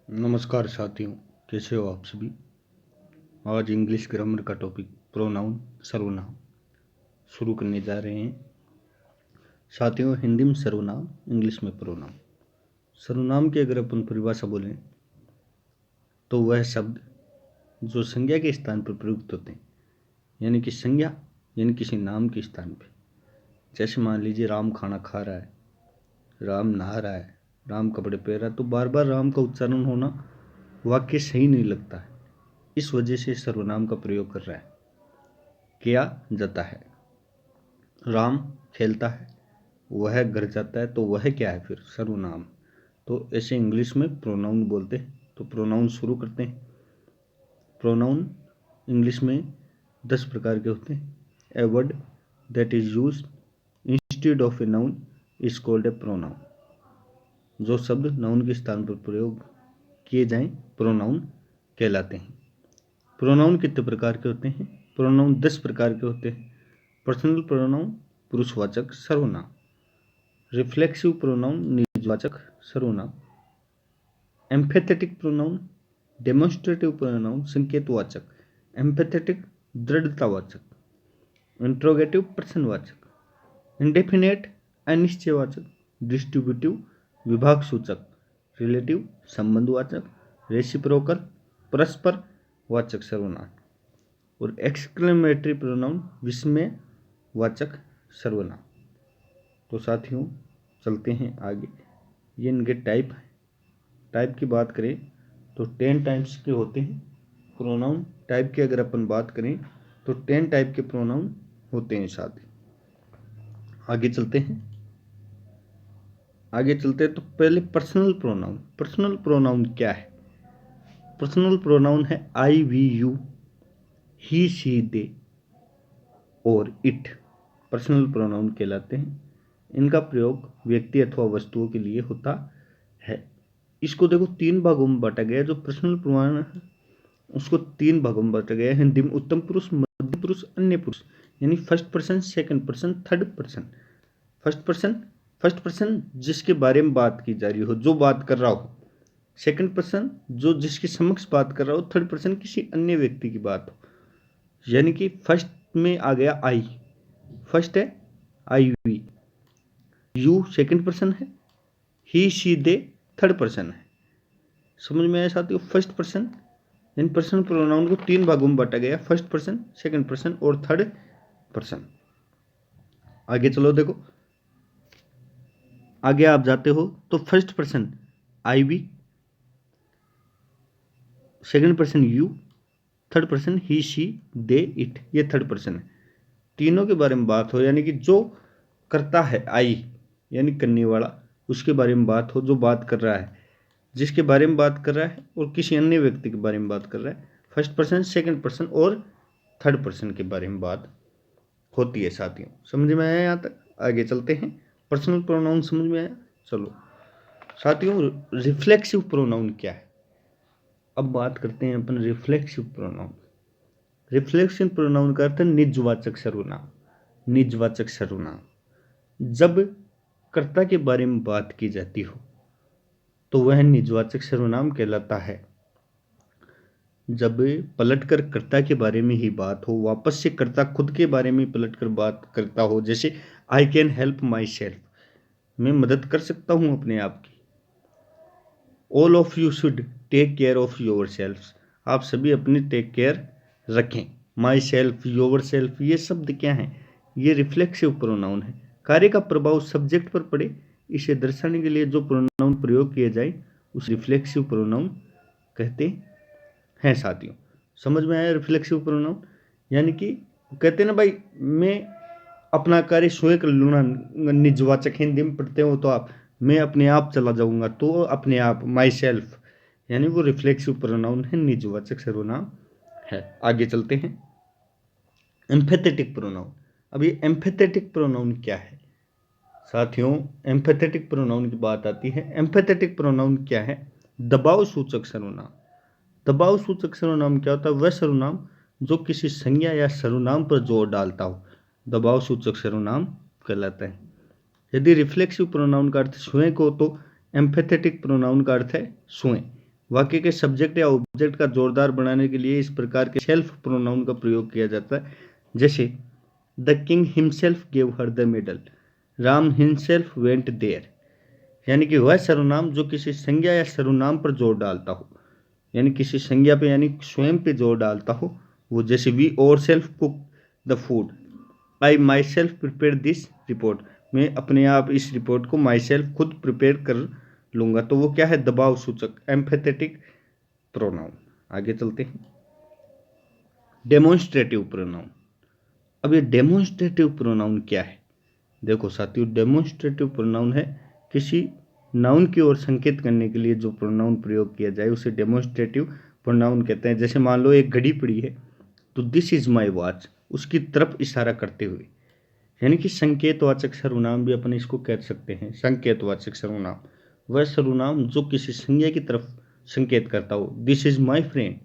नमस्कार साथियों, कैसे हो आप सभी। आज इंग्लिश ग्रामर का टॉपिक प्रोनाउन सर्वनाम शुरू करने जा रहे हैं। साथियों, हिंदी में सर्वनाम, इंग्लिश में प्रोनाउन। सर्वनाम की अगर अपन परिभाषा बोलें तो वह शब्द जो संज्ञा के स्थान पर प्रयुक्त होते हैं, यानी कि संज्ञा यानी किसी नाम के स्थान पर। जैसे मान लीजिए राम खाना खा रहा है, राम नहा रहा है, राम कपड़े पहन रहा है, तो बार बार राम का उच्चारण होना वाक्य सही नहीं लगता है। इस वजह से सर्वनाम का प्रयोग कर रहा है, किया जाता है। राम खेलता है, वह घर जाता है, तो वह क्या है फिर? सर्वनाम। तो ऐसे इंग्लिश में प्रोनाउन बोलते हैं। तो प्रोनाउन शुरू करते हैं। प्रोनाउन इंग्लिश में 10 प्रकार के होते हैं। A word that is used instead of a noun is called a pronoun. जो शब्द नाउन के स्थान पर प्रयोग किए जाएं, प्रोनाउन कहलाते हैं। प्रोनाउन कितने प्रकार के होते हैं? प्रोनाउन 10 प्रकार के होते हैं। पर्सनल प्रोनाउन पुरुषवाचक सर्वनाम, रिफ्लेक्सिव प्रोनाउन निजवाचक सर्वनाम, एम्फेथेटिक प्रोनाउन डेमोन्स्ट्रेटिव प्रोनाउन संकेतवाचक, एम्फेथेटिक दृढ़तावाचक, इंट्रोगेटिव प्रश्नवाचक, इंडेफिनेट अनिश्चयवाचक, डिस्ट्रीब्यूटिव विभाग सूचक, रिलेटिव संबंधवाचक, रेसिप्रोकल परस्पर वाचक सर्वनाम और एक्सक्लेमेटरी प्रोनाउन विस्मयवाचक सर्वनाम। तो साथियों, चलते हैं आगे। ये इनके टाइप है। टाइप की बात करें तो 10 टाइप्स के होते हैं प्रोनाउन। टाइप की अगर अपन बात करें तो 10 टाइप के प्रोनाउन होते हैं साथी। आगे चलते हैं। तो पहले पर्सनल प्रोनाउन। पर्सनल प्रोनाउन क्या है? पर्सनल प्रोनाउन है I, we, you, he, she, दे और इट। पर्सनल प्रोनाउन कहलाते हैं। इनका प्रयोग व्यक्ति अथवा वस्तुओं के लिए होता है। इसको देखो 3 भागों में बांटा गया है। जो पर्सनल प्रोनाउन है उसको 3 भागों में बांटा गया है। हिंदी में उत्तम पुरुष, मध्य पुरुष, अन्य पुरुष, यानी first person, second person, third person. First person जिसके बारे में बात की जा रही हो, जो बात कर रहा हो। सेकंड पर्सन जो जिसके समक्ष बात कर रहा हो। थर्ड पर्सन किसी अन्य व्यक्ति की बात हो। यानी कि फर्स्ट में आ गया आई, फर्स्ट है I, we. You second person है, he, she, they third person है। समझ में आया साथियों? First person in personal pronoun को 3 भागों में बांटा गया, फर्स्ट पर्सन, सेकंड पर्सन और थर्ड पर्सन। आगे चलो, देखो आगे आप जाते हो तो first person I, we, second person you, third person he, she, they, it. ये थर्ड पर्सन है। तीनों के बारे में बात हो, यानी कि जो करता है आई यानी करने वाला, उसके बारे में बात हो। जो बात कर रहा है, जिसके बारे में बात कर रहा है, और किसी अन्य व्यक्ति के बारे में बात कर रहा है। फर्स्ट पर्सन, सेकंड पर्सन और थर्ड पर्सन के बारे में बात होती है साथियों। समझ में आया यहाँ तक? आगे चलते हैं। पर्सनल प्रोनाउन समझ में आया? चलो साथियों, रिफ्लेक्सिव प्रोनाउन क्या है? अब बात करते हैं अपन रिफ्लेक्सिव प्रोनाउन। रिफ्लेक्सिव प्रोनाउन का अर्थ है निजवाचक सर्वनाम। निजवाचक सर्वनाम जब कर्ता के बारे में बात की जाती हो तो वह निजवाचक सर्वनाम कहलाता है। जब पलटकर कर्ता के बारे में ही बात हो, वापस से कर्ता खुद के बारे में पलटकर बात करता हो, जैसे I can help myself, मैं मदद कर सकता हूं अपने आप की। All of you should take care of yourself, आप सभी अपनी टेक केयर रखें। माई सेल्फ, योर सेल्फ, ये शब्द क्या है? ये रिफ्लेक्सिव प्रोनाउन है। कार्य का प्रभाव सब्जेक्ट पर पड़े, इसे दर्शाने के लिए जो प्रोनाउन प्रयोग किए जाए उस रिफ्लेक्सिव प्रोनाउन कहते हैं साथियों। समझ में आया रिफ्लेक्सिव प्रोनाउन? यानी कि कहते हैं ना भाई, मैं अपना कार्य स्वयं कर लूँगा। निजवाचक हिंदी में पढ़ते हो तो आप, मैं अपने आप चला जाऊंगा, तो अपने आप, माई सेल्फ, यानी वो रिफ्लेक्सिव प्रोनाउन है, निजवाचक सर्वनाम है। आगे चलते हैं। एम्फेथेटिक प्रोनाउन। अब ये एम्फेथेटिक प्रोनाउन क्या है साथियों? एम्फेथेटिक प्रोनाउन की बात आती है। एम्फेथेटिक प्रोनाउन क्या है? दबाव सूचक सर्वनाम। दबाव सूचक सर्वनाम क्या होता है? वह सर्वनाम जो किसी संज्ञा या सर्वनाम पर जोर डालता हो, दबाव सूचक सर्वनाम कहलाता है। यदि रिफ्लेक्सिव प्रोनाउन का अर्थ स्वयं को, तो एम्फेथेटिक प्रोनाउन का अर्थ है स्वयं। वाक्य के सब्जेक्ट या ऑब्जेक्ट का जोरदार बनाने के लिए इस प्रकार के सेल्फ प्रोनाउन का प्रयोग किया जाता है। जैसे the king himself gave her the medal, Ram himself went there. यानी कि वह सर्वनाम जो किसी संज्ञा या सर्वनाम पर जोर डालता हो, यानी किसी संज्ञा पे यानी स्वयं पे जोर डालता हो। वो जैसे वी और self cook the food, I my self prepare this report, मैं अपने आप इस रिपोर्ट को माई सेल्फ खुद प्रिपेयर कर लूंगा। तो वो क्या है? दबाव सूचक, एम्फेथेटिक प्रोनाउन। आगे चलते हैं। Demonstrative pronoun. अब ये डेमोन्स्ट्रेटिव प्रोनाउन क्या है? देखो साथियों, डेमोन्स्ट्रेटिव प्रोनाउन है किसी नाउन की ओर संकेत करने के लिए जो प्रोनाउन प्रयोग किया जाए उसे डेमोन्स्ट्रेटिव प्रोनाउन कहते हैं। जैसे मान लो एक घड़ी पड़ी है तो दिस इज माई वॉच, उसकी तरफ इशारा करते हुए, यानी कि संकेतवाचक सर्वनाम भी अपन इसको कह सकते हैं। संकेतवाचक सर्वनाम वह सर्वनाम जो किसी संज्ञा की तरफ संकेत करता हो। This is my friend,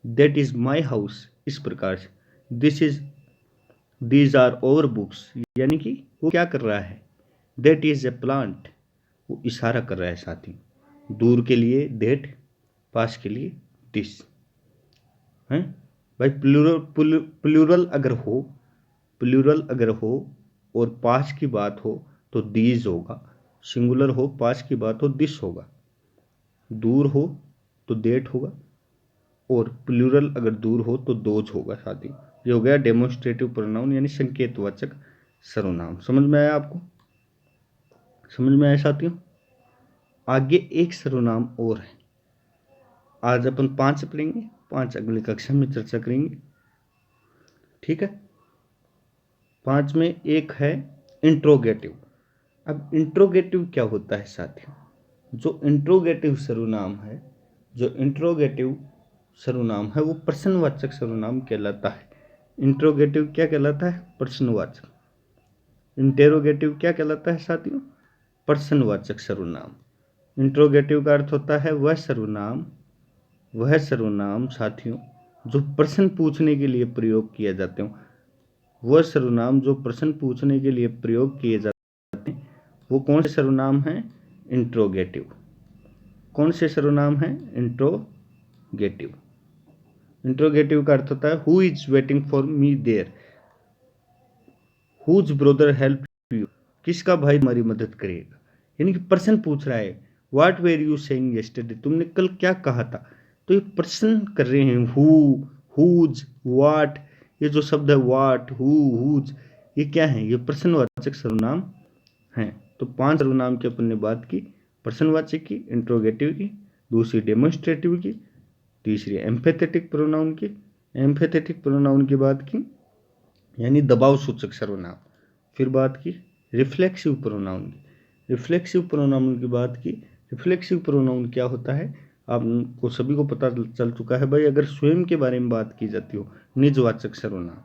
that is my house, इस प्रकार से। This is, these are our books, यानी कि वो क्या कर रहा है? दैट इज ए प्लांट, वो इशारा कर रहा है साथी। दूर के लिए दैट, पास के लिए दिस है भाई। प्लूरल अगर हो और पास की बात हो तो दीज होगा, सिंगुलर हो पास की बात हो दिस होगा, दूर हो तो देट होगा, और प्लूरल अगर दूर हो तो दोज होगा साथी। ये हो गया डेमोन्स्ट्रेटिव प्रोनाउन यानी संकेतवाचक सर्वनाम। समझ में आया आपको? समझ में आया साथियों? आगे एक सर्वनाम और है। आज अपन 5 पढ़ेंगे, 5 अगली कक्षा में चर्चा करेंगे, ठीक है। 5 में एक है इंट्रोगेटिव। अब इंट्रोगेटिव क्या होता है साथियों? जो इंट्रोगेटिव सर्वनाम है वो प्रश्नवाचक सर्वनाम कहलाता है। इंट्रोगेटिव क्या कहलाता है? प्रश्नवाचक। इंटेरोगेटिव क्या कहलाता है साथियों? प्रश्नवाचक सर्वनाम। इंट्रोगेटिव का अर्थ होता है वह सर्वनाम साथियों जो प्रश्न पूछने के लिए प्रयोग किए जाते हो। वह सर्वनाम जो प्रश्न पूछने के लिए प्रयोग किए जाते हैं वो कौन से सर्वनाम हैं? इंट्रोगेटिव। कौन से सर्वनाम हैं? इंट्रोगेटिव। इंट्रोगेटिव का अर्थ होता है who is waiting for me there, whose brother help you, किसका भाई हमारी मदद करेगा। यानी कि प्रश्न पूछ रहा है। What were you saying yesterday, तुमने कल क्या कहा था। तो ये प्रश्न कर रहे हैं। हु, हुज, व्हाट, ये जो शब्द है व्हाट, हु, हुज, ये क्या है? ये प्रश्नवाचक सर्वनाम हैं। तो 5 सर्वनाम की अपन ने बात की। प्रश्नवाचक की, इंट्रोगेटिव की, दूसरी डेमोन्स्ट्रेटिव की, तीसरी एम्फेथेटिक प्रोनाउन की, एम्फेथेटिक प्रोनाउन की बात की यानी दबाव सूचक सर्वनाम। फिर बात की रिफ्लेक्सिव प्रोनाउन की। रिफ्लेक्सिव प्रोनाउन की बात की। रिफ्लेक्सिव प्रोनाउन क्या होता है आपको सभी को पता चल चुका है भाई। अगर स्वयं के बारे में बात की जाती हो, निजवाचक सर्वनाम।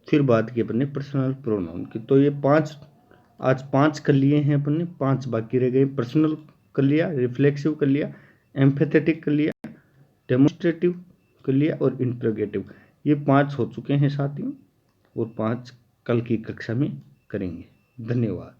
फिर बात की अपन ने पर्सनल प्रोनाउन की। तो ये 5 आज 5 कर लिए हैं अपन ने, 5 बाकी रह गए। पर्सनल कर लिया, रिफ्लेक्सिव कर लिया, एम्फेथेटिक कर लिया, डेमोन्स्ट्रेटिव कर लिया और इंट्रोगेटिव। ये 5 हो चुके हैं साथियों, और 5 कल की कक्षा में करेंगे। धन्यवाद।